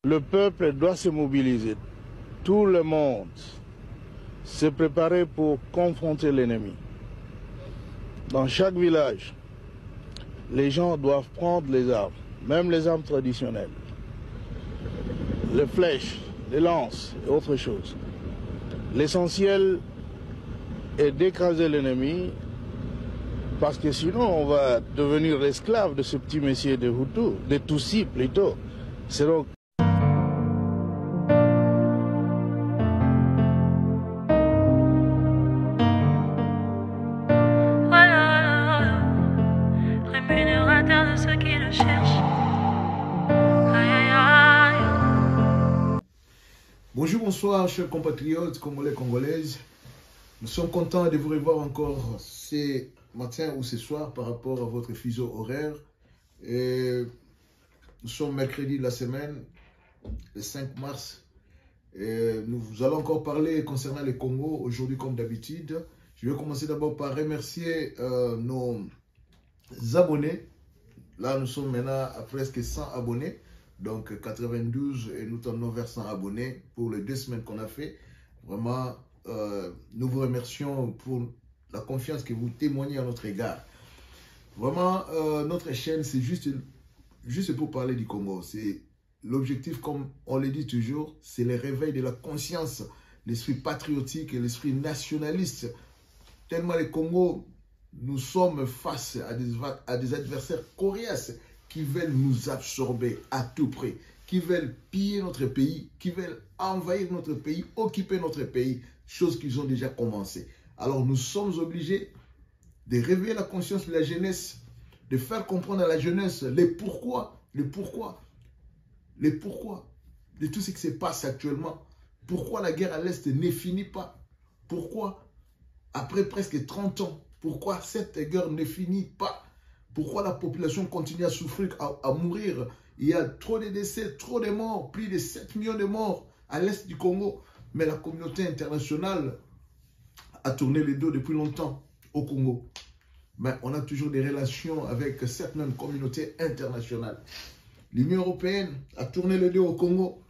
Le peuple doit se mobiliser. Tout le monde se préparer pour confronter l'ennemi. Dans chaque village, les gens doivent prendre les armes, même les armes traditionnelles, les flèches, les lances et autre chose. L'essentiel est d'écraser l'ennemi, parce que sinon on va devenir l'esclave de ce petit messier de Hutu, de Tutsi plutôt. C'est donc rémunérateur de ceux qui le cherchent. Aïe, aïe, aïe. Bonjour, bonsoir, chers compatriotes congolais, congolaises. Nous sommes contents de vous revoir encore ce matin ou ce soir par rapport à votre fuseau horaire. Et nous sommes mercredi de la semaine, le 5 mars. Et nous allons encore parler concernant le Congo aujourd'hui comme d'habitude. Je vais commencer d'abord par remercier nos abonnés. Là, nous sommes maintenant à presque 100 abonnés. Donc 92 et nous tournons vers 100 abonnés pour les 2 semaines qu'on a fait. Vraiment, nous vous remercions pour la confiance que vous témoignez à notre égard. Vraiment, notre chaîne, c'est juste pour parler du Congo. C'est l'objectif, comme on le dit toujours, c'est le réveil de la conscience, l'esprit patriotique et l'esprit nationaliste. Tellement le Congo, nous sommes face à des adversaires coriaces qui veulent nous absorber à tout prix, qui veulent piller notre pays, qui veulent envahir notre pays, occuper notre pays, chose qu'ils ont déjà commencé. Alors nous sommes obligés de réveiller la conscience de la jeunesse, de faire comprendre à la jeunesse le pourquoi de tout ce qui se passe actuellement. Pourquoi la guerre à l'Est ne finit pas? Pourquoi, après presque 30 ans, pourquoi cette guerre ne finit pas? Pourquoi la population continue à souffrir, à mourir? Il y a trop de décès, trop de morts, plus de 7 millions de morts à l'Est du Congo. Mais la communauté internationale a tourné le dos depuis longtemps au Congo. Mais on a toujours des relations avec cette même communauté internationale. L'Union européenne a tourné le dos au Congo.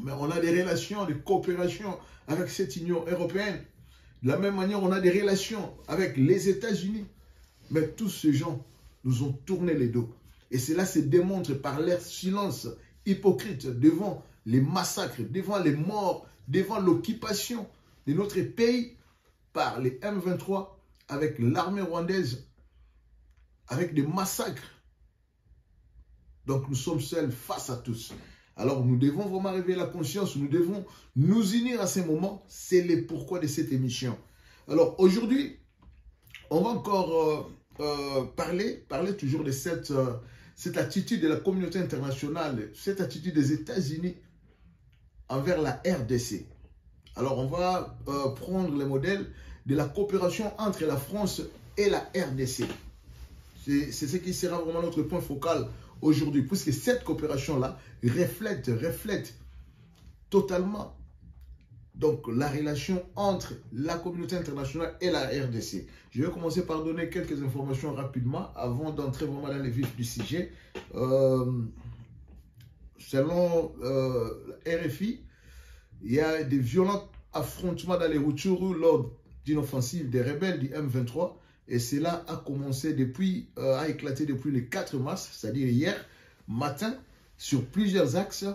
Mais on a des relations de coopération avec cette Union européenne. De la même manière, on a des relations avec les États-Unis. Mais tous ces gens nous ont tourné le dos. Et cela se démontre par leur silence hypocrite devant les massacres, devant les morts, devant l'occupation de notre pays par les M23 avec l'armée rwandaise, avec des massacres. Donc nous sommes seuls face à tous. Alors nous devons vraiment réveiller la conscience, nous devons nous unir à ces moments. C'est le pourquoi de cette émission. Alors aujourd'hui, on va encore parler toujours de cette attitude de la communauté internationale, cette attitude des États-Unis envers la RDC. Alors on va prendre le modèle de la coopération entre la France et la RDC. C'est ce qui sera vraiment notre point focal aujourd'hui, puisque cette coopération-là reflète totalement donc la relation entre la communauté internationale et la RDC. Je vais commencer par donner quelques informations rapidement avant d'entrer vraiment dans le vif du sujet. Selon RFI, il y a des violents affrontements dans les Rutshuru lors d'une offensive des rebelles du M23. Et cela a commencé a éclaté depuis le 4 mars, c'est-à-dire hier matin, sur plusieurs axes.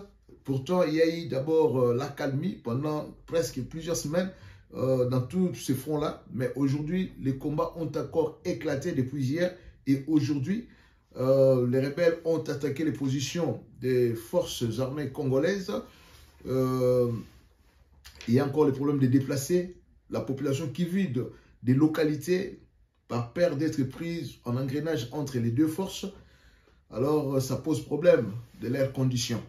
Pourtant, il y a eu d'abord l'accalmie pendant presque plusieurs semaines dans tous ces fronts-là. Mais aujourd'hui, les combats ont encore éclaté depuis hier. Et aujourd'hui, les rebelles ont attaqué les positions des forces armées congolaises. Il y a encore le problème des déplacés, la population qui vit des localités par peur d'être prise en engrenage entre les deux forces. Alors, ça pose problème de leurs conditions.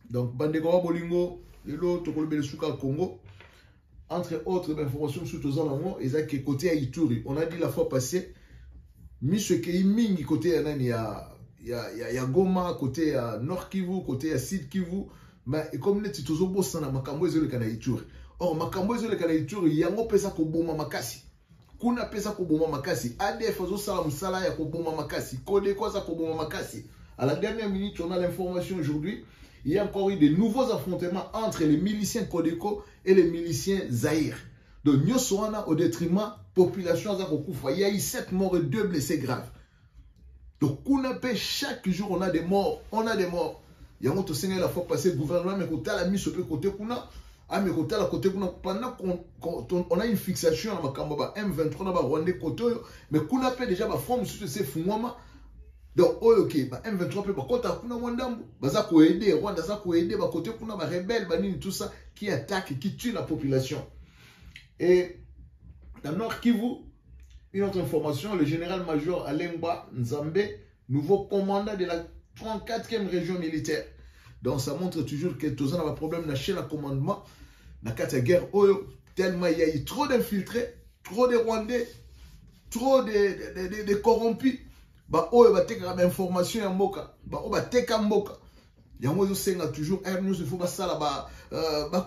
Donc, Bandeko Bolingo, l'autre Congo, entre autres informations sur Tozanamo, ils ont côté à Ituri. On a dit la fois passée, Missekei Mingi côté à Goma, côté à Nord Kivu, côté à Sud Kivu. Mais comme nous sommes tous na makambo ezole kana Ituri. Or makambo ezole kana Ituri yango pesa ko boma makasi. Kuna pesa ko boma makasi. ADF azo sala musala ya ko boma makasi. Kode kwa za ko boma makasi. À la dernière minute, on a l'information aujourd'hui. il y a encore eu de nouveaux affrontements entre les miliciens Codeco et les miliciens Zaïre. Donc, Nyoswana, au détriment de la population, il y a eu 7 morts et 2 blessés graves. Donc, chaque jour, on a des morts. On a des morts. Il y a un autre la fois passée, le gouvernement, mais quand a mis sur le côté, pendant qu'on a une fixation à M23, on a Rwandais côté, mais qu'on a déjà la forme sur ces fumama. Donc, ok, M23 peut pas compter à Mwandambo. Baza ko aider, Rwanda za ko aider, ba côté kuna ba rebelle, tout ça qui attaque et qui tue la population. Et dans Nord Kivu, une autre information, le général-major Alemba Nzambe, nouveau commandant de la 34e région militaire. Donc ça montre toujours que tout ça n'a pas de problème chez le commandement. Dans la guerre, tellement il y a eu trop d'infiltrés, trop de Rwandais, trop de corrompus. Bah oh ba teka information en mboka ba oh ba teka mboka yango zo senga toujours il faut pas ça là ba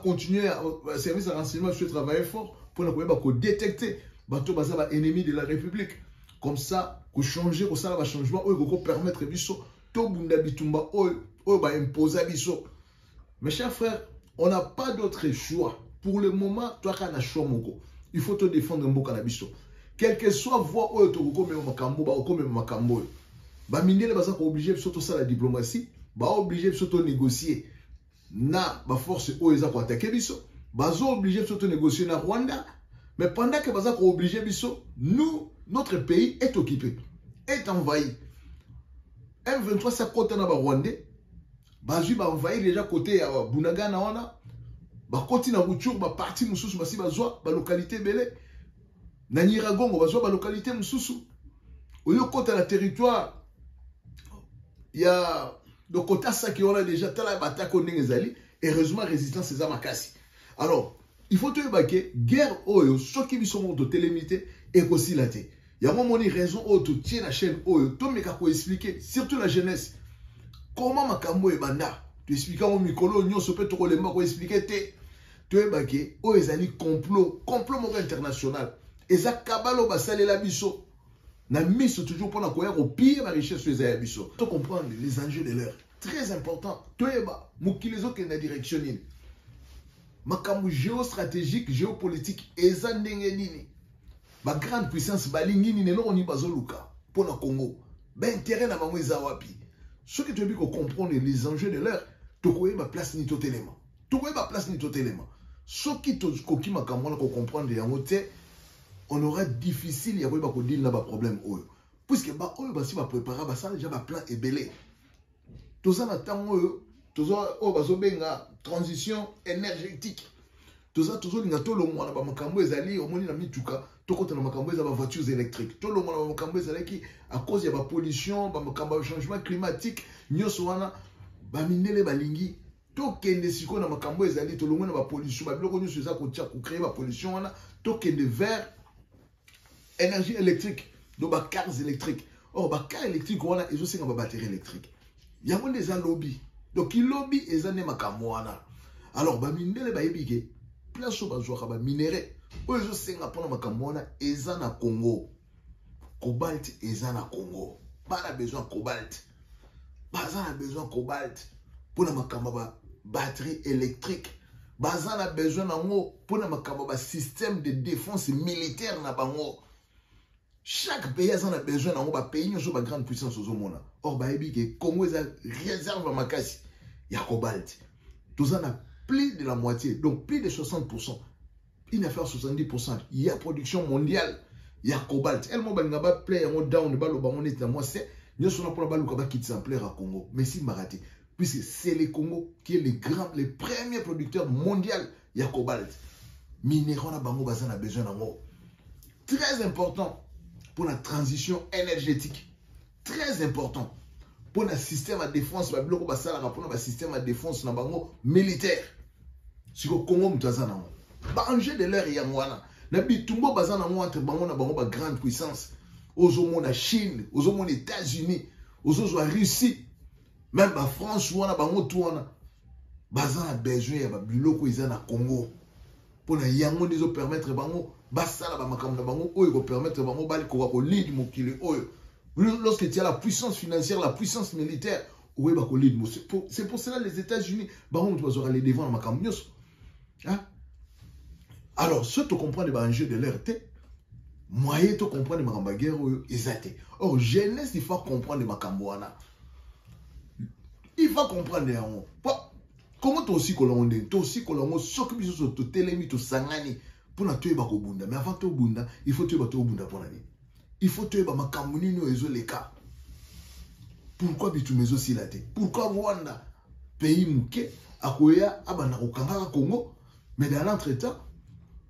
continuer service de renseignement je travailler fort pour ne pas détecter ba to baza ba ennemi de la République comme ça ko changer ko ça va changement ko permettre biso to bunda bitumba ba imposer biso. Mes chers frères, on n'a pas d'autre choix pour le moment. Toi kana choix moko il faut te défendre mboka na biso. Quel que soit voie où tu es obligé de la diplomatie, obligé de négocier na force où ils ont attaqué biso, obligé de négocier na Rwanda, mais pendant que ils obligé biso, nous notre pays est occupé, est envahi. M23 ça côté na Rwandais, bazui ba envahi déjà côté à Bunagana wana, ba côté na Rutshuru ba parti mususu basi bazwa ba localité belé. Na Nyiragongo, on la localité Msusu. Au lieu de la territoire, il y a le côté ça qui on a déjà tel bataille qu'on est heureusement résistance ces amakasi. Alors, il faut te évacuer guerre oyo ceux qui sont de télémité et aussi la té. Il y a moment une raison où tu tiens la chaîne oyo, tu me kako expliquer surtout la jeunesse. Comment makambo e banda? Tu expliques au micro nyo so peut trop les mots expliquer té. Tu évacuer o ezali complot international. Et ça, Kabalo basale la biso. Na miso toujours pour la cohérence au pire la richesse sur les biso. Tu comprends les enjeux de l'heure. Très important. Toeba, moukilezo qui est dans la direction. Makamu géostratégique, géopolitique, eza ndenge nini. Ma grande puissance balingi ni nelo oni bazoluka pour le Congo. Ben intérêt na mamu eza wapi. Ce que tu veux comprendre les enjeux de l'heure, tu connais ma place ni totalement. Tu connais ma place ni totalement. Ce qui te koki makamu na ko comprendre ya ngote. On aura difficile, il y a pas de deal, problème. Puisque si on prépare, ça déjà un plan est belé. Tout ça, on a transition énergétique. Tout ça, toujours les gâteaux, on a voitures électriques. Tout le monde a à cause de la pollution, le changement climatique, nous avons des balingi. Tout le monde a la pollution, créer la pollution, tout le vert. Énergie électrique, donc cars électriques. Or, cars électriques, on a aussi une batterie électrique. Il y a des lobby. Donc, il lobby et ça n'est pas kamwana. Alors, minere ba ebike, place au bazoa ba minéré. Oyo senga pona makamwana et ça na Congo. Cobalt et ça na Congo. Pas besoin de cobalt. Pas besoin de cobalt pour la makamba batterie électrique. Bazan a besoin d'un pour le système de défense militaire na bango. Chaque pays a besoin d'un pays qui a grande puissance au monde. Or, le Congo a réserve makasi. Il y a cobalt. Tout ça a plus de la moitié, donc plus de 60%. Il a fait 70%. Il y a production mondiale. Il y a cobalt. Elle m'a pas play en down, nous sommes pour la balle qui s'emploie à Congo. Mais si maraté. Puisque c'est le Congo qui est le premier producteur mondial. Il y a cobalt. Minéraux na bango bazan a besoin d'un très important pour la transition énergétique. Très important pour le système de défense. Pour le système de défense militaire. Si le Congo mutazana. Enjeu de l'air, il y a un na bitumbo bazana entre bango na bango grande puissance. Aux hommes la Chine, aux hommes les États-Unis, aux hommes la Russie, même la France ou la bango tout bazana besoin ya biloko izana Congo. Pour na yango des permettre bango basala ba makamna bango oyo permettre bango bali ko lead mokili oyo. Lorsque tu as la puissance financière, la puissance militaire, Oui, c'est pour cela les États-Unis, on doit aller devant ma camion. Alors, ceux qui comprennent les enjeux de l'RT, moyen de comprendre ma guerre, exact. Or, jeunesse, il faut comprendre ma cambouana. Il faut comprendre. Comment tu aussi colonde, tu aussi colonde, ce que tu as tu télémi, tu sangani, pour na tuer bako bunda. Mais avant tout bunda, il faut tuer bako bunda pour l'année. Il faut tuer ma camouni no ezo les cas. Pourquoi bitumezo silate? Pourquoi Rwanda, pays mouké, akoya, abana okanga Congo, mais dans l'entretemps,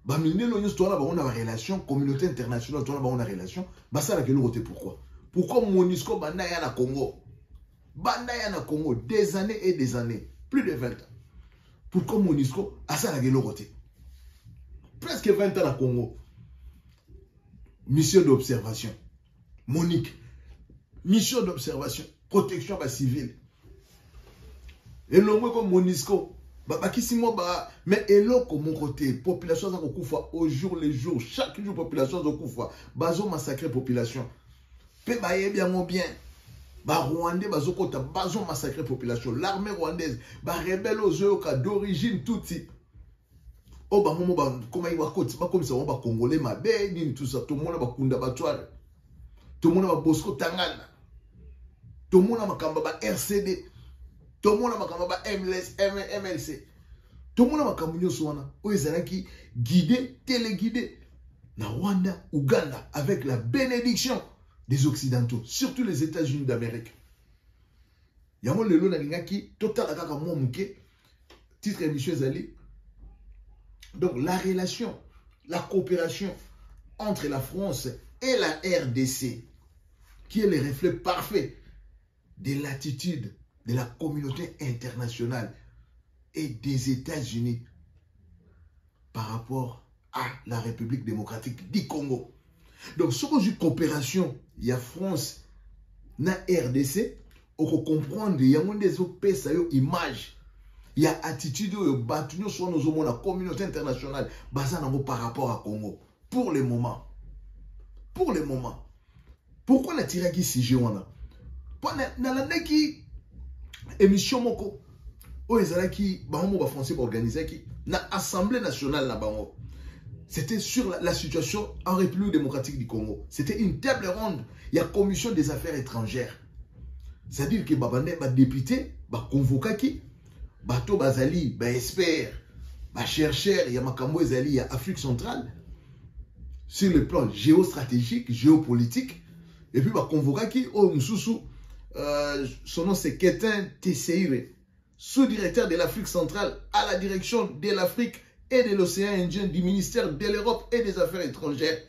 bamine l'onion toi là, on a relation, communauté internationale, toi là, on a relation, bah ça là que l'autre pourquoi? Pourquoi Monisco bandaya na Congo? Bandaya na Congo, des années et des années, plus de 20 ans. Pourquoi Monisco a ça la l'autre? Presque 20 ans à Congo. Mission d'observation. Monique. Mission d'observation. Protection civile. Et l'homme comme Monisco. Mais et l'autre comme mon côté. Population ça au jour le jour. Chaque jour population ça bazo massacrer population. Pe baye bien mon bien. Rwandais bazo kota bazo massacrer population. L'armée rwandaise rebelle aux yeux d'origine tout type. Oh bah momo bah comment il va côté pas comme ça on va congolais ma belle tout ça tout le monde va kunda batware. Tout le monde va Bosco Tangana. Tout le monde va kamba ba RCD. Tout le monde va kamba ba MLC. Tout le monde va kamba nyo swana. O ezalaki guidé, téléguidé na Rwanda, Ouganda avec la bénédiction des Occidentaux, surtout les États-Unis d'Amérique. Yamo lelo na lingaki total kaka mo muke titre émission ezali. Donc la relation, la coopération entre la France et la RDC, qui est le reflet parfait de l'attitude de la communauté internationale et des États-Unis par rapport à la République démocratique du Congo. Donc, ce que je coopération, il y a France, na RDC, on peut comprendre, il y a des autres images. Il y a attitude sur la communauté internationale par rapport à Congo. Pour le moment. Pour le moment. Pourquoi la tiraki si je wana? Dans la qui émission moko o ezalaki bango ba français ba organiser qui na assemblée nationale na bango. C'était sur la situation en République démocratique du Congo. C'était une table ronde. Il y a commission des affaires étrangères. C'est-à-dire que babane ba député ba convoqué qui bateau bazali, ba expert, ba chercheur, il y a makambo ezali, il y a Afrique centrale sur le plan géostratégique, géopolitique, et puis ba convoqué qui au Msusu, son nom c'est Ketin Tesseire, sous-directeur de l'Afrique centrale à la direction de l'Afrique et de l'océan Indien du ministère de l'Europe et des Affaires étrangères.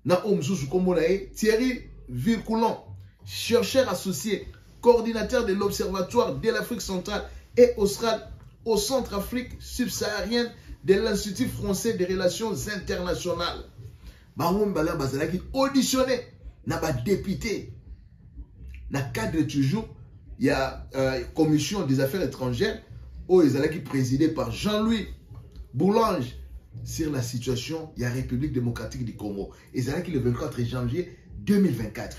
Na o Msusu Komonae, Thierry Vircoulon, chercheur associé, coordinateur de l'Observatoire de l'Afrique centrale et australe au Centre Afrique subsaharienne de l'Institut français des relations internationales. Baroum Bala Bazalaki auditionné n'a pas député. Dans cadre toujours, il y a commission des affaires étrangères où Ezalaki présidé par Jean-Louis Boulange sur la situation de la République démocratique du Congo. Ezalaki le 24 janvier 2024.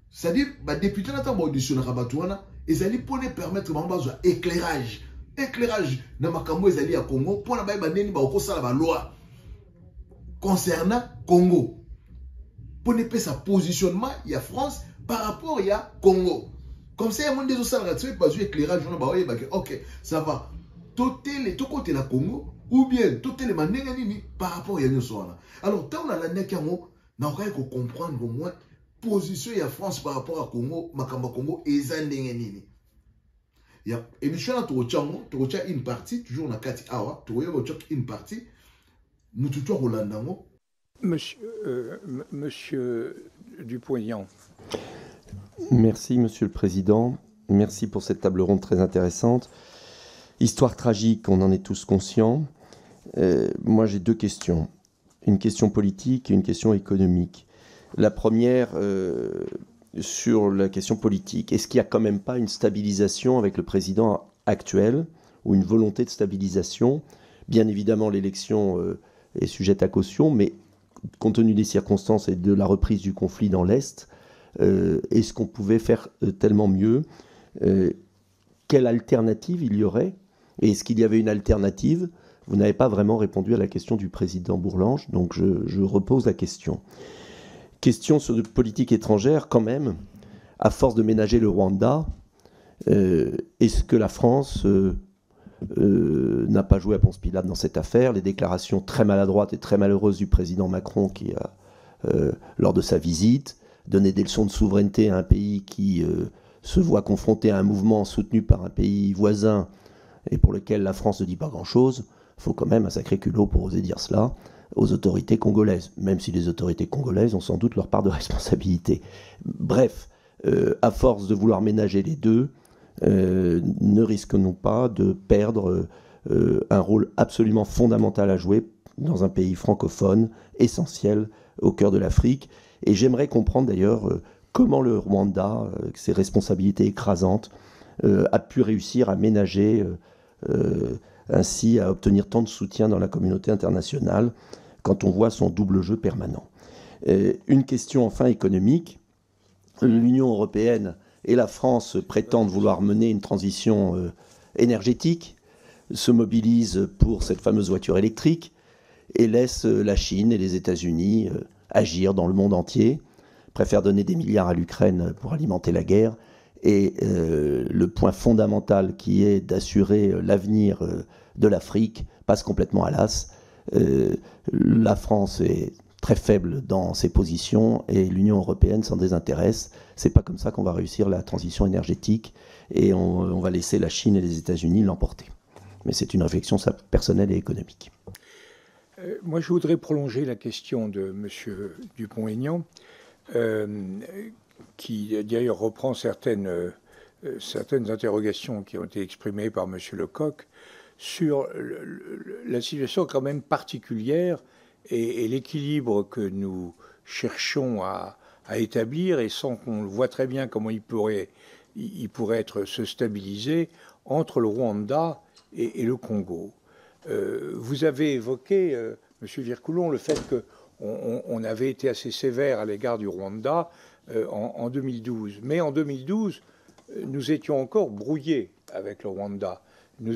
C'est-à-dire, les députés n'ont pas auditionné Rabatouana, ils allaient pour permettre éclairage. Éclairage dans Makambo, ils allaient à Congo pour la loi concernant Congo. Pour ne pas sa positionnement, il y a France par rapport à Congo. Comme ça, il y a des autres pas éclairage, ok, ça va. Tout côté la Congo, ou bien tout les manengani par rapport à Yanoswana. Alors, tant on a la Nekamo, on va comprendre au moins position de la France par rapport à Congo, Makamba Congo et Zandengeni. Il y a émission là, tu retiens une partie, toujours dans 4 hours, tu retiens une partie, nous tout Rolandamo. Monsieur Dupont-Aignan. Merci, Monsieur le Président. Merci pour cette table ronde très intéressante. Histoire tragique, on en est tous conscients. Moi, j'ai deux questions. Une question politique et une question économique. La première, sur la question politique. Est-ce qu'il n'y a quand même pas une stabilisation avec le président actuel ou une volonté de stabilisation? Bien évidemment, l'élection est sujette à caution, mais compte tenu des circonstances et de la reprise du conflit dans l'Est, est-ce qu'on pouvait faire tellement mieux? Quelle alternative il y aurait? Et est-ce qu'il y avait une alternative? Vous n'avez pas vraiment répondu à la question du président Bourlanges, donc je repose la question. Question sur de politique étrangère, quand même. À force de ménager le Rwanda, est-ce que la France n'a pas joué à Ponce Pilate dans cette affaire? Les déclarations très maladroites et très malheureuses du président Macron qui a, lors de sa visite, donné des leçons de souveraineté à un pays qui se voit confronté à un mouvement soutenu par un pays voisin et pour lequel la France ne dit pas grand-chose. Il faut quand même un sacré culot pour oser dire cela aux autorités congolaises, même si les autorités congolaises ont sans doute leur part de responsabilité. Bref, à force de vouloir ménager les deux, ne risquons-nous pas de perdre un rôle absolument fondamental à jouer dans un pays francophone, essentiel au cœur de l'Afrique? Et j'aimerais comprendre d'ailleurs comment le Rwanda, avec ses responsabilités écrasantes, a pu réussir à ménager, ainsi à obtenir tant de soutien dans la communauté internationale, quand on voit son double jeu permanent. Une question enfin économique. L'Union européenne et la France prétendent vouloir mener une transition énergétique, se mobilisent pour cette fameuse voiture électrique et laissent la Chine et les États-Unis agir dans le monde entier, préfèrent donner des milliards à l'Ukraine pour alimenter la guerre. Et le point fondamental qui est d'assurer l'avenir de l'Afrique passe complètement à l'as. La France est très faible dans ses positions et l'Union européenne s'en désintéresse. C'est pas comme ça qu'on va réussir la transition énergétique et on va laisser la Chine et les États-Unis l'emporter. Mais c'est une réflexion personnelle et économique. Moi, je voudrais prolonger la question de M. Dupont-Aignan, qui d'ailleurs reprend certaines interrogations qui ont été exprimées par M. Lecoq sur la situation quand même particulière et l'équilibre que nous cherchons à établir, et sans qu'on le voit très bien comment il pourrait se stabiliser entre le Rwanda et le Congo. Vous avez évoqué, M. Vircoulon, le fait qu'on avait été assez sévère à l'égard du Rwanda en 2012. Mais en 2012, nous étions encore brouillés avec le Rwanda. Nous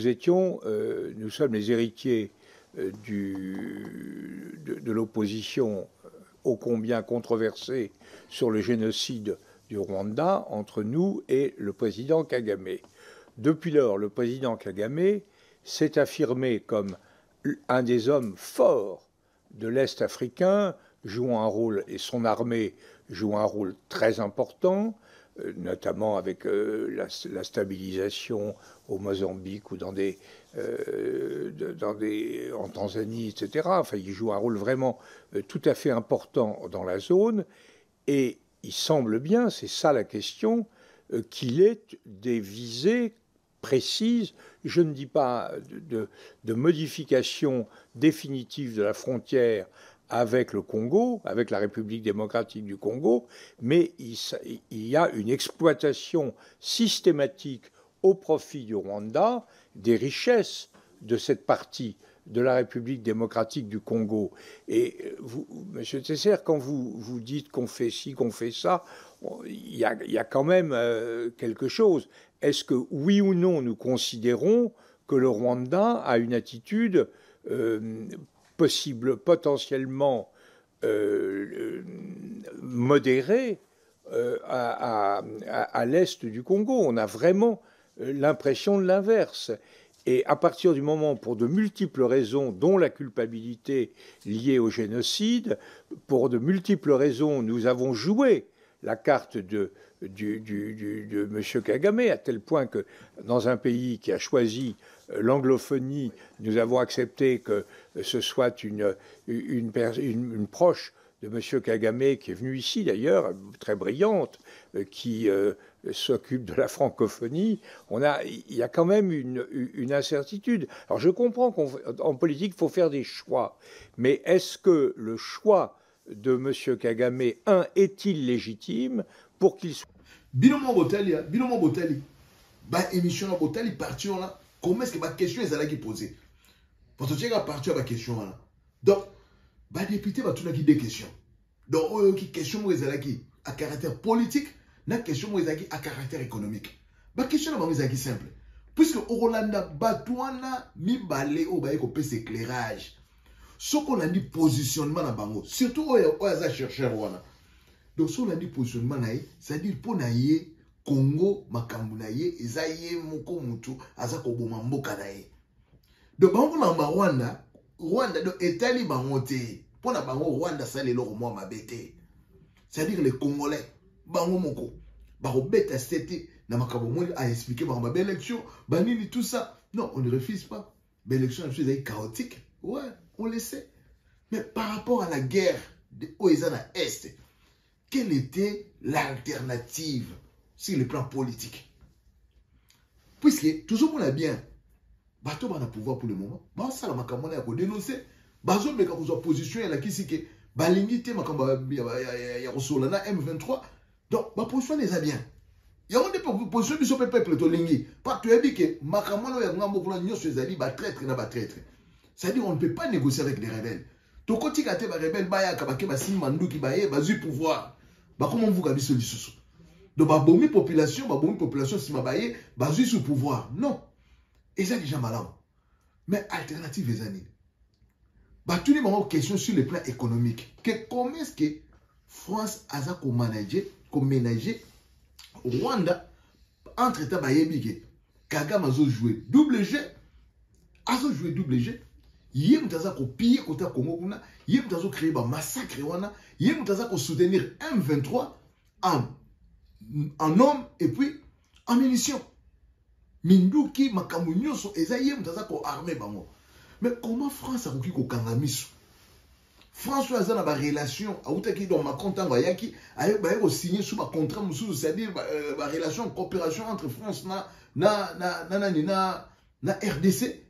sommes les héritiers de l'opposition ô combien controversée sur le génocide du Rwanda entre nous et le président Kagame. Depuis lors, le président Kagame s'est affirmé comme un des hommes forts de l'Est africain, jouant un rôle, et son armée joue un rôle très important, notamment avec la stabilisation au Mozambique ou en Tanzanie, etc. Enfin, il joue un rôle vraiment tout à fait important dans la zone. Et il semble bien, c'est ça la question, qu'il ait des visées précises. Je ne dis pas de modification définitive de la frontière avec le Congo, avec la République démocratique du Congo, mais il y a une exploitation systématique au profit du Rwanda des richesses de cette partie de la République démocratique du Congo. Et vous, M. Tesser, quand vous dites qu'on fait ci, qu'on fait ça, il y a quand même quelque chose. Est-ce que, oui ou non, nous considérons que le Rwanda a une attitude potentiellement modérée à l'est du Congo? On a vraiment l'impression de l'inverse. Et à partir du moment, pour de multiples raisons, dont la culpabilité liée au génocide, pour de multiples raisons, nous avons joué la carte de M. Kagame, à tel point que dans un pays qui a choisi l'anglophonie, nous avons accepté que ce soit une proche de M. Kagame, qui est venue ici d'ailleurs, très brillante, qui s'occupe de la francophonie. Il y a quand même une incertitude. Alors je comprends qu'en politique, il faut faire des choix. Mais est-ce que le choix de M. Kagame, est-il légitime pour qu'il soit... Binomo Botali, émission Botali, partion là, comment est-ce que ma question est là qui posée? Parce que tu as parti à ma question là. Donc, député va tourner des questions. Donc, qui question est là qui à caractère politique, na question est là qui à caractère économique. La question est simple. Puisque au Rolanda, Batouana, Mibale, au Baye, qu'on éclairage. Ce qu'on a dit positionnement dans Bango, surtout au chercheur. Donc, ce qu'on a dit positionnement, c'est-à-dire pour naïe, Congo, Makambunaye, Ezaye, Moko, Moutou, Azako, Bomamboka naïe. Donc, Bango, Rwanda, Rwanda, donc, Etali, Bangote, pour na Bango, Rwanda, ça, les lots, moi, ma bête. C'est-à-dire les Congolais, Bango, Moko, Bango, bête, c'était, na Makabomoni a expliqué, Bango, ma belle élection, Banini, tout ça. Non, on ne refuse pas. L'élection, c'est chaotique. Ouais, on le sait. Mais par rapport à la guerre de Oezana Est, quelle était l'alternative sur le plan politique? Puisque, toujours on a bien, bateau va pouvoir pour le moment, ça la makamona a dénoncer, bazo meka ko position la kisi ke balingité makamba ya Rosolana M23. Donc, ma position les a bien. Il y a une position du peuple to lingi. Pas tu as dit que makamona ya ngambo pour nyo sezali ba traître na ba traître. C'est-à-dire on ne peut pas négocier avec les rebelles. To koti kate ba rebelle ba ya kabake ba simandu ki ba ye ba zu pouvoir. Bah comment vous gabi ce sous. Donc bah bombi population si ma baye bah zu sous pouvoir. Non. Et ça déjà malin. Mais alternative les amis. Bah tous les moments question sur le plan économique. Que comment est-ce que France a ça comme ménager Rwanda entre temps baye bige. Kagame a joué double G. A joué double G. Yé mutaza ko piller côté Congo kuna, yé mutaza créer ba massacre wana, yé mutaza ko soutenir M23 en hommes et puis en munitions. Minduki makambo nyoso eza yé mutaza ko armée bango. Mais comment France a koki ko kangamiso? France a na ba relation autaki dans Macron tango yaki aye ba ko signer sous ba contrat mususu, c'est-à-dire ba relation coopération entre France na RDC.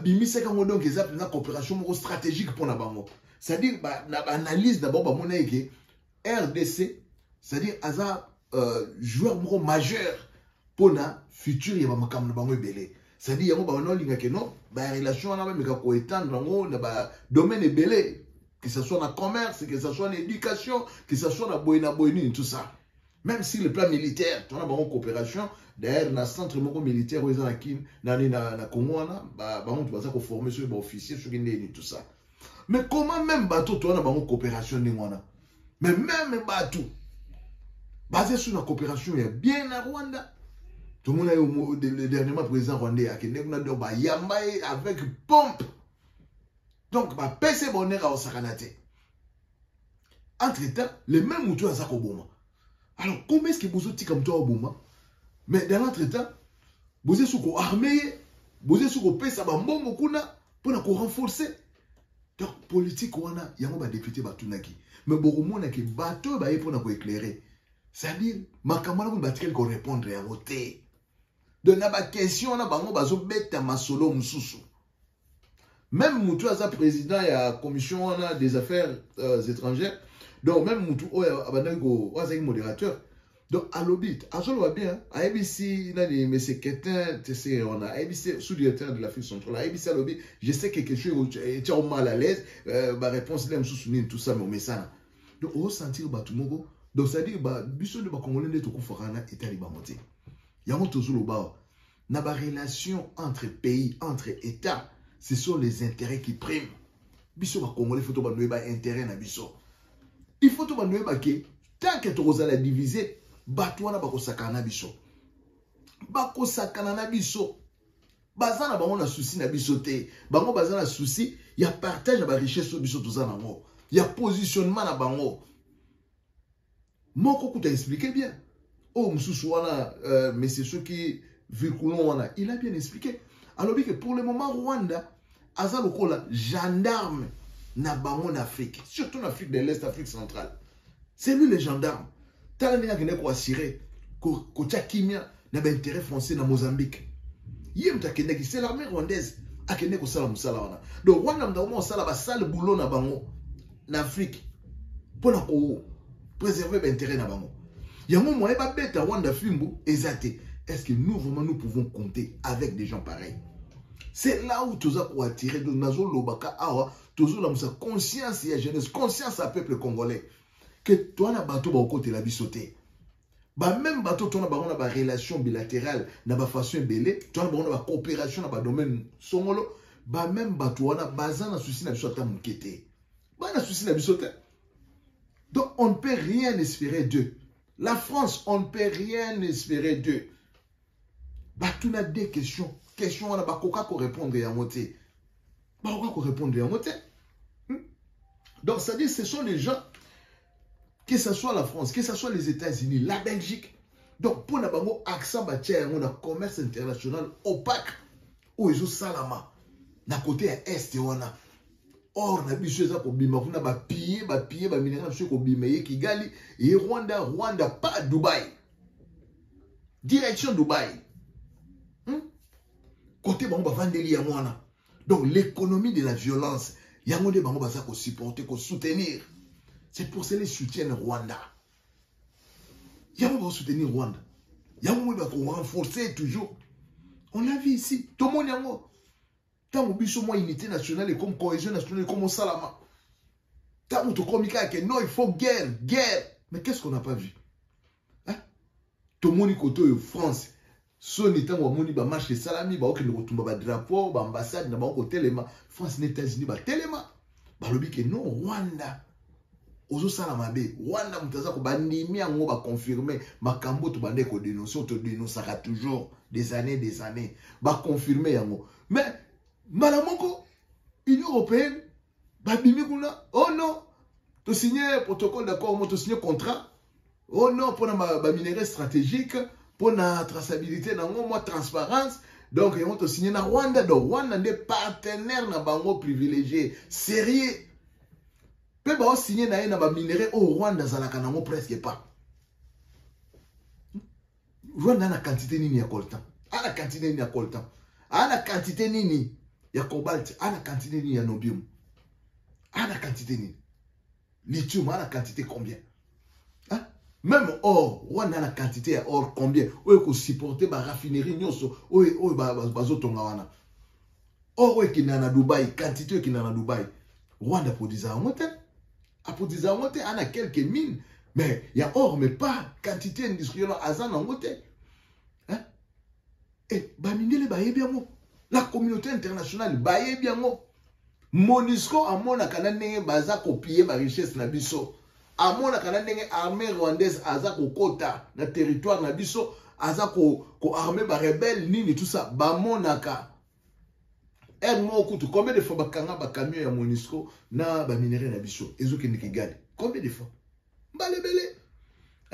Bimisa quand donc ils appellent la coopération stratégique pour la bango. C'est-à-dire analyse d'abord ba mona que RDC, c'est-à-dire aza joueur majeur pour la future ya ba makamna bango belé. C'est-à-dire yango ba no linga que non, ba relation na ba meka ko étendre bango na ba domaine belé, que ce soit dans le commerce, que ce soit dans l'éducation, que ce soit dans boyni tout ça. Même si le plan militaire, tu as une coopération, d'ailleurs, dans le centre militaire, où ils ont na Congo, on va former sur les officiers, sur les tout ça. Mais comment même bateau, tu as une coopération, mais même bateau, basé sur la coopération, il y a bien à Rwanda. Tout le monde a eu le dernièrement président rwandais, avec pompe. Donc, PC bonheur à Osakanate. Entre-temps, les mêmes moutons à Zakoboma. Alors, comment est-ce que vous êtes comme toi au Bouma? Mais dans l'entretemps, vous êtes sous armée, vous êtes sous paix, ça va bon pour nous renforcer. Donc, politique, il y a un député Batunaki. Mais beaucoup de gens qui bateau pour nous éclairer. C'est-à-dire, ma camarade va répondre à voter. Donc, il y a une question, on a bête à ma solo moussou. Même Moutou a président de la commission des affaires étrangères. Donc, même Moutou a un modérateur. Donc, à l'obit, à ce moment bien, à ABC, il a des messieurs Ketin, on a ABC, sous-directeur de l'Afrique centrale, à ABC, à l'obit, je sais que quelque chose est mal à l'aise, ma réponse, là, je tout ça, mais on met ça. Donc, on va sentir, tout le monde. Donc, c'est-à-dire, biso de Congolais de Tokofarana est à l'Ibamonté. Il y a un toujours le bas. N'a pas relation entre pays, entre États, ce sont les intérêts qui priment. Biso de Congolais, il faut que intérêt na biso. Il faut que tant que tu as la diviser, batouana bako sakana biso. Bako sakana na biso. Bazana bango na souci na biso te. Bango bazana souci, il y a partage na richesse sur biso tozana ngo. Il y a positionnement na bango. Moko kuta expliqué bien. Oh msusu wana mais c'est ceux qui véhiculent wana, il a bien expliqué. Alors que pour le moment Rwanda aza lokola gendarme na bango en Afrique, surtout en Afrique de l'Est, Afrique centrale. C'est lui le gendarme. Tant qu'il y a quoi assurer que Tchakimia n'a pas intérêt français dans Mozambique. C'est l'armée rwandaise qui a fait donc Rwanda a fait un boulot en Afrique pour préserver l'intérêt de Bango. Il y a un moment où il y a Rwanda Fimbo exacté. Est-ce que nous vraiment nous pouvons compter avec des gens pareils? C'est là où tu as attiré de Nazo Lobaka Awa, tu as conscience et jeunesse, conscience à peuple congolais. Que toi, na bateau ba côté la bisoté. Même bateau, on a une relation bilatérale, na ba façon belé, on a une coopération dans le domaine songolo, même bateau, on a bazan na souci na biso ta mukete. Ba na souci na biso te. Donc on ne peut rien espérer d'eux. La France, on ne peut rien espérer d'eux. Batou na des questions. Questions, on a bakoka ko répondre à moitié. Bakoka ko répondre à moitié. Donc ça dit, ce sont les gens, que ce soit la France, que ce soit les États-Unis, la Belgique. Donc pour na bango accent batia on a commerce international opaque où ils ont salama. Na côté est on a or na biso za ko bima kuna ba piller ba minéral sur ko bima Kigali et Rwanda pas Dubaï. Direction Dubaï. Côté bango ba vandeli ya mwana. Donc l'économie de la violence, yango de bango ba za ko supporter, ko soutenir. C'est pour cela qu'ils soutiennent Rwanda. Yango va soutenir Rwanda. Yango va renforcer toujours. On l'a vu ici. Tout le monde yango. Tant que biso moi unité nationale et comme cohésion nationale comme salama. Tant que communiquer que non il faut guerre. Mais qu'est-ce qu'on n'a pas vu? Hein? Tout le monde côté France. Son état où moni ba marche salami ba okende ko tumba ba drapeau ba ambassade na ba ko telema France les États-Unis ba telema. Ba lobi que non Rwanda. Ozo salama be Rwanda mutaza ko bandimi yango ba confirmer makambo to bande ko dénoncer to dénoncera toujours des années ba confirmer yango. Mais malamoko Union européenne ba bimi kuna oh non to signer protocole d'accord to signer contrat oh non pour ba minerai stratégique pour la traçabilité dans moi transparence donc ils vont te signer na Rwanda donc Rwanda des partenaires na bango privilégié sérieux peut ba signer na ba minerai au Rwanda zalaka nango presque pas Rwanda na quantité nini ya coltan ana quantité nini ya coltan ana quantité nini ya cobalt ana quantité nini ya nobium ana quantité nini lithium ana quantité combien hein? Même or, on a la quantité or combien? Ou qu'on supporter ba raffinerie nyoso, ou bazotonga wana. Or qui na Dubaï, quantité qui na Dubaï. Rwanda produit en monte. A produit en monte, on a quelques mines, mais il y a or mais pas quantité industrielle azan en monte. Hein? Et ba minele ba bien mo. La communauté internationale ba bien mo. MONUSCO a mona kana ndenge baza copier ba richesse na biso. Amona kana ndenge armée rwandaise aza ko kota na territoire na biso aza ko armée ba rebelle nini tout ça ba monaka combien de fois ba kanga ba camion ya MONUSCO na ba minerai na biso ezoke Kigali combien de fois balebele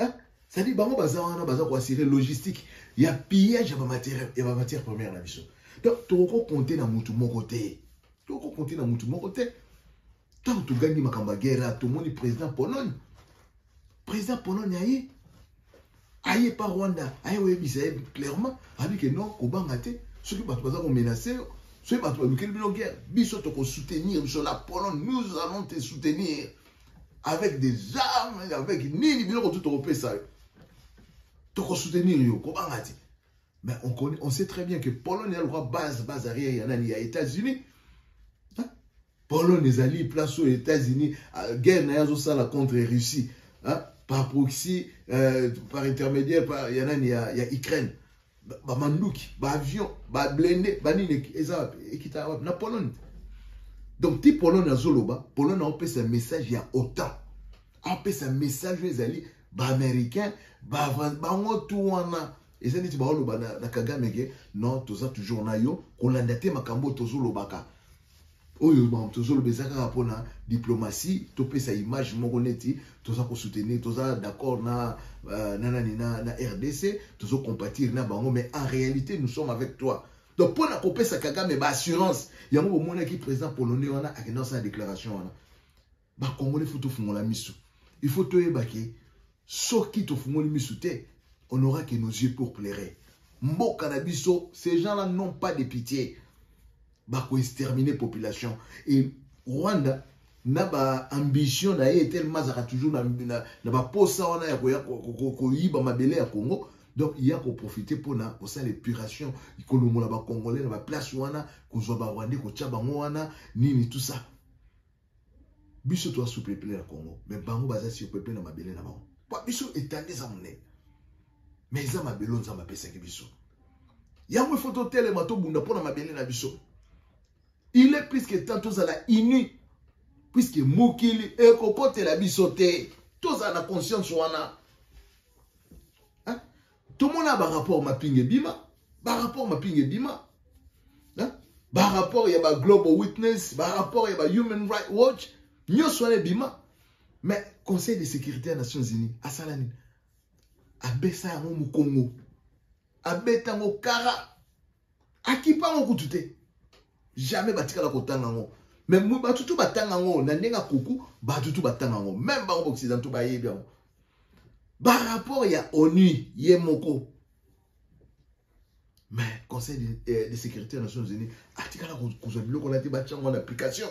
hein ça dit bango baza wana baza ko assurer logistique ya pillage ya ba matière première na biso donc to ko compter na mutu moko te tant que tu gagnes ma guerre, tout le monde est président Pologne. Président Pologne, aïe par Rwanda, aïe, oui, clairement, avec que non, au Bangate, ceux qui vont menacer, ceux qui vont nous guerre, biso te soutenir, sur la Pologne, nous allons te soutenir avec des armes, avec ni tout européen, ça. Te soutenir, au Bangate. Mais on sait très bien que Pologne a le droit base arrière, il y a États-Unis. Pologne les alliés place aux États-Unis, guerre n'a contre Russie, hein? Par proxy, par intermédiaire, il y a Ukraine, Mandouki, avion, blindé, na Pologne. Donc, si Pologne a Zoloba, Pologne a fait un message, il y a autant. On fait un message aux alliés, américains, tout et ça dit, na Kagame, non, tout ça toujours na yo, qu'on l'a daté, makambo, tozolobaka. Oyo tozolo bezaka pour la diplomatie topé sa image mogoneti toza ko soutenir toza d'accord na RDC tozo compatir na bango mais en réalité nous sommes avec toi donc pour la copé sa Kagame ba assurance yango mona ki président polonais wana a dans sa déclaration wana ba congolais faut to fungola misu il faut to ebaki soki to fungola misu te on aura que nos yeux pour pleurer mboka na biso ces gens là n'ont pas de pitié bako exterminer population et Rwanda n'a pas ambition d'aller tellement ça toujours na ba posa wana ya ko yiba mabele ya Congo donc il y a qu'on profiter pour ça l'épuration ikolomo la ba congolais na ba place wana ko zo ba Rwanda ko tcha bango wana nini tout ça biso to sous peuple na Congo mais bango baza sur peuple na mabele na bango biso étendez ça monnaie Mais ils ont ma belon, ils ont ma pesa qui biso. Il y a une photo télé, ma to bunda pour ma belé na biso. Il est plus que tant tous à la inu, puisque Moukili et Kokote la bisoté, tous à la conscience wana. Hein? Tout le monde a un rapport ma pingue bima, un rapport ma pingue bima. Hein? Un rapport il y a Global Witness, un rapport il y a Human Rights Watch, nous sommes bima. Mais Conseil de sécurité des Nations Unies, à Salani, à Bessa au Congo, à Betango Kara, à qui pas mon coup tout est. Jamais batika la kotangango. Mais moi batutu batangango, nandenga kuku, batutu batangango. Même ba occidentaux ba yebia. Par rapport ya ONU, yemoko. Mais Conseil de sécurité des Nations Unies, atika la kozabilo qu'on a été bâti en application.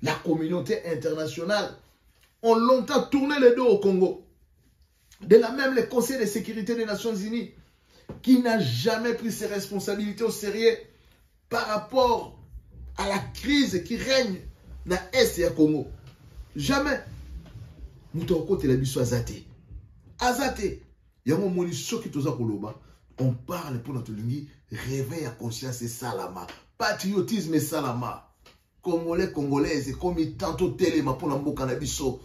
La communauté internationale ont longtemps tourné les dos au Congo. De la même, le Conseil de sécurité des Nations Unies, qui n'a jamais pris ses responsabilités au sérieux par rapport à la crise qui règne dans l'Est et au Congo. Jamais. Moutoko Telabiso Azate. Azate. Yango moni soki toza koloba. On parle pour notre ligne. Réveil à conscience et salama. Patriotisme et salama. Congolais, Congolaises, comme tantôt téléma pour l'ambo cannabiso.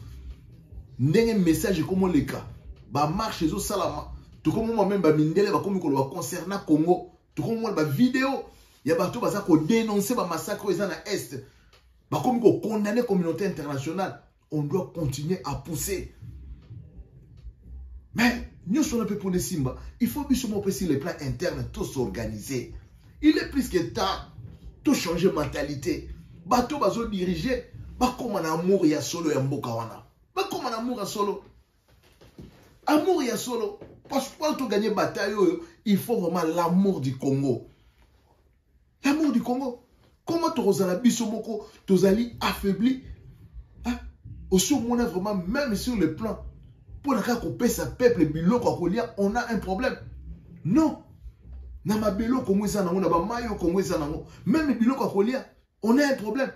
Ndenge message comme le cas. Ba marche zo salama. Tout comme moi même ba mindele ba comme ko concernant Congo. Tout comme moi ba vidéo. Il y a bateau baza ko dénoncer ba massacre aux na est. Ba comme ko condamner communauté internationale. On doit continuer à pousser. Mais nous sommes un peu pour les Simba. Il faut bien sur les plans internes tout s'organiser. Il est plus que temps tout changer de mentalité. Bateau bazo diriger. Ba comme un amour ya solo ya mboka wana. Ba comme un amour ya solo. Amour ya solo. Parce que pour gagner bataille, il faut vraiment l'amour du Congo. L'amour du Congo. Comment tu as la bisomoko, tu as affaibli. Hein? Aussi, on a vraiment, même sur le plan, pour la couper sa peuple, on a un problème. Non. Même le on a un problème.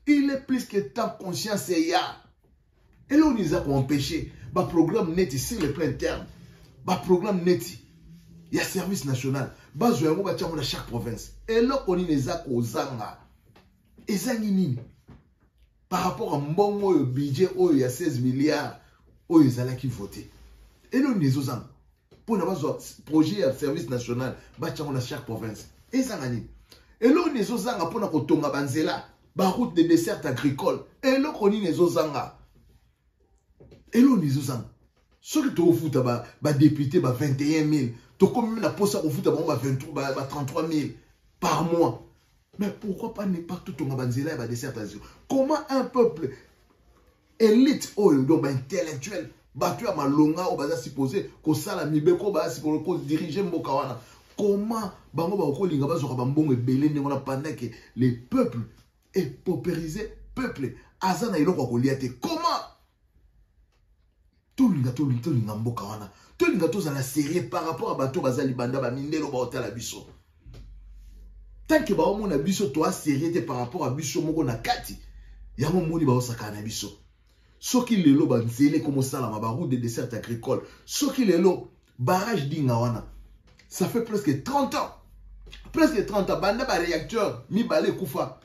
Il est plus que temps conscience et ya. Et là, on nous a empêché. Le programme net sur le plan interne. Le programme net. Il y a service national. Dans chaque province. Et là, on est aux zanga. Et zangini. Par rapport à mon budget, il y a 16 milliards. Il y a qui voté. Et là, on est aux zanga. Pour avoir un projet de service national, dans chaque province. Et zangani. Et là, on est aux zanga pour avoir tonga banzela. La route de dessert agricole. Et là, on est aux zanga. Et là, on est aux zanga. Ce que tu as fait, tu député, 21 000. Tu as comme la poste au foot, 33 000 par mois. Mais pourquoi pas ne pas tout ton abanzela et dessert agricole? Comment un peuple élite, donc intellectuel, battu à Malonga, on va supposer que ça, la Mibeko, pour diriger Mbokawana. Comment bango ba okolinga bazoka bambongo ebele ndenge pendant que les peuples est paupérisé, peuple azana iloko kolia te. Comment tout linga mboka wana tout linga tozala sérieux par rapport à bato bazali banda ba mindelo ba hôtel biso. Tant que ba omona biso toi sérieux par rapport à biso moko na kati yango moni ba osaka na biso. Soki lelo ba nzele comme ça la ba route de dessert agricole. Soki lelo barrage dinga wana. Ça fait presque 30 ans. Presque 30 ans. Banda ba réacteur mi balé kufa.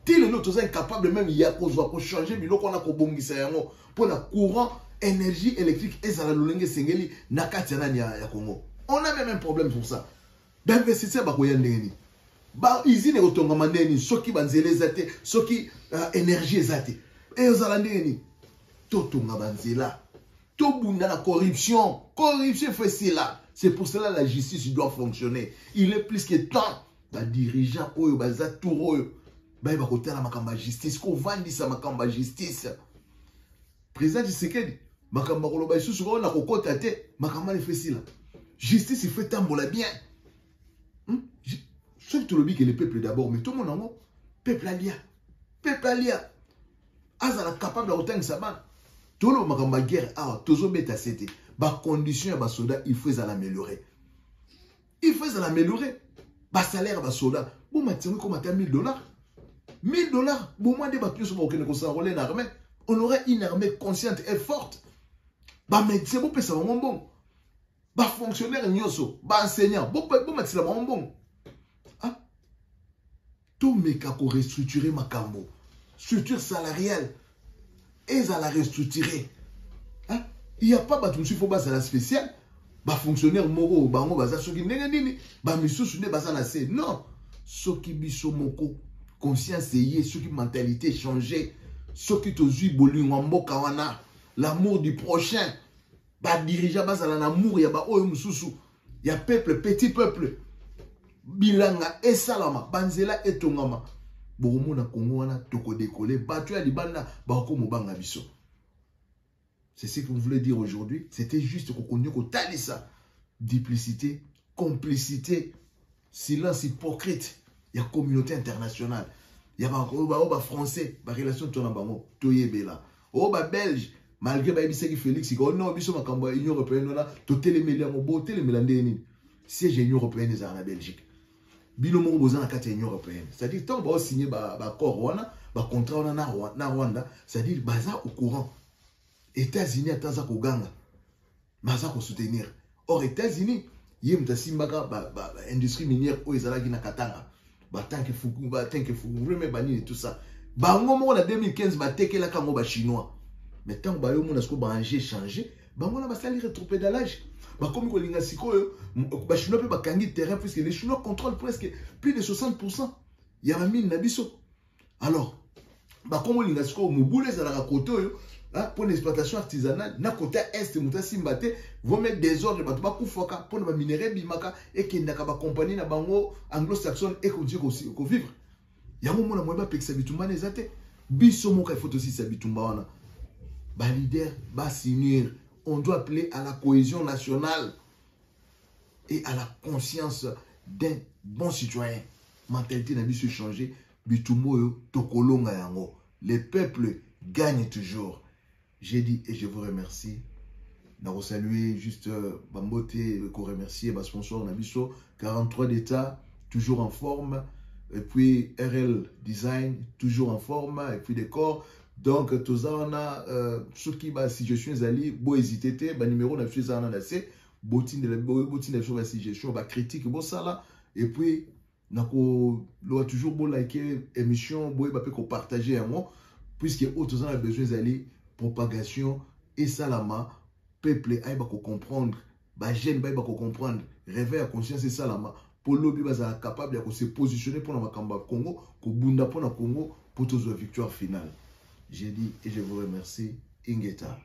Ti lelo toza incapable même ya kozwa ko changer biloko na ko bongisa yango pour la courant énergie électrique et ça la lolenge sengeli na kati ya Congo. On a même un problème pour ça. D'investisseur ba koya ndeni. Ba usine otonga mandeni soki banzele zate, soki énergie zate. Et ozala ndeni. Totonga banzela. To bunda la corruption. Corruption fait cela. C'est pour cela que la justice doit fonctionner. Il est plus que temps. Les dirigeants, les atouro, ils vont la justice. Qu'on vende ça, la justice. Président Tshisekedi, makamba koloba isusu ko na kokota te, makamba le fait cela. Justice il fait tambola bien. Ceux qui le que le peuple d'abord, mais tout le monde peuple alia. Peuple alia. Azala capable de retenir sa main. Tout le makamba guerre, tozo beta c'était. Ba condition ba soda il faut l'améliorer. Il faut l'améliorer. Ba salaire ba soda. Bon matin comme à $1000. $1000 bon moi des battus sur aucune s'enrôler une armée. On aurait une armée consciente et forte. Bah mais c'est bon ça va bon. ba fonctionnaire nyoso, ba enseignant, bon matila ba bon. Ah. Tout meka ko restructurer makambo. Structure salariale. Et ça la restructurer. Hein? Il n'y a pas de faut bas la spéciale. Ba fonctionnaire moro bango baza soki ndenge nini ba misusu ne baza na se. Non. Soki biso moko conscience yé, soki mentalité changer, soki tozui bolingo mboka wana, l'amour du prochain. Ba dirigeant baza na amour ya ba oyo mususu. Ya peuple, petit peuple. Bilanga et salama, banzela et tongama. Borumo na Congo wana toko décoller, batu ya libanda ba ko mobanga biso. C'est ce que vous voulez dire aujourd'hui. C'était juste qu'on connaît qu'on t'a dit ça. Duplicité, complicité, silence hypocrite. Il y a communauté internationale. Il y a des Français, des relations de ton Toyebela. Oh, bah Belge, malgré que Félix, il non, biso makamba Union européenne là, to télémélia mo bo télémélia ndeni. Siège Union européenne za na Belgique. Bino mo bozana kati Union européenne. C'est-à-dire tant ba signer ba accord wana, ba contrat wana na Rwanda, c'est-à-dire baza au courant. États-Unis attendent Koganga, Maza ko soutenir. Or États-Unis, yem ta simbaka industrie minière o ezala ki na Katanga. Ba tanke fuku, vraiment bani et tout ça. Ba ngomo na 2015 ba tekela kango ba chinois. Mais tant ba yo mona sko ba changer, ba ngona ba sali rétropédalage. Bah comme kolinga sikoyo, ba chinois pe ba kangi terrain puisque les chinois contrôlent presque plus de 60%. Il y a la mine na biso. Alors, bah comme kolinga sikoyo mobule za la côté yo. Pour l'exploitation artisanale, na côté est, muta simbate, vont mettre des ordres, bah kufoka pour ne minerai bimaka et qui n'a pas compagnie na bango anglo-saxonne et qu'on dit qu'on vivre. Y'a mon mona moeba peksa bitumba nezate. Biso moka il faut aussi sa bitumba wana. Ba leader, ba s'unir. On doit appeler à la cohésion nationale et à la conscience d'un bon citoyen. Mentalité n'a biso changer. Bitumbo yo tokolonga yango. Les peuples gagnent toujours. J'ai dit et je vous remercie. Nous saluer juste Bambote, qu'on remercie, ma sponsor Nabiso, 43 d'État, toujours en forme. Et puis RL Design, toujours en forme. Et puis décor. Donc, tout ça, on a ceux qui, si je suis allé, bon, hésiter, numéro, on a fait ça, on a assez. Botine de la chose, si je suis, on va critiquer, bon, ça là. Et puis, on a toujours bon liker émission, bon, on partager un mot. Puisque autres a besoin d'aller propagation et salama peuple aïba ko comprendre ba jeune ba ko comprendre réveil à conscience et salama pour lobby baza capable de se positionner pour na makamba Congo ko bunda pour na Congo pour toute victoire finale. J'ai dit et je vous remercie Ingeta.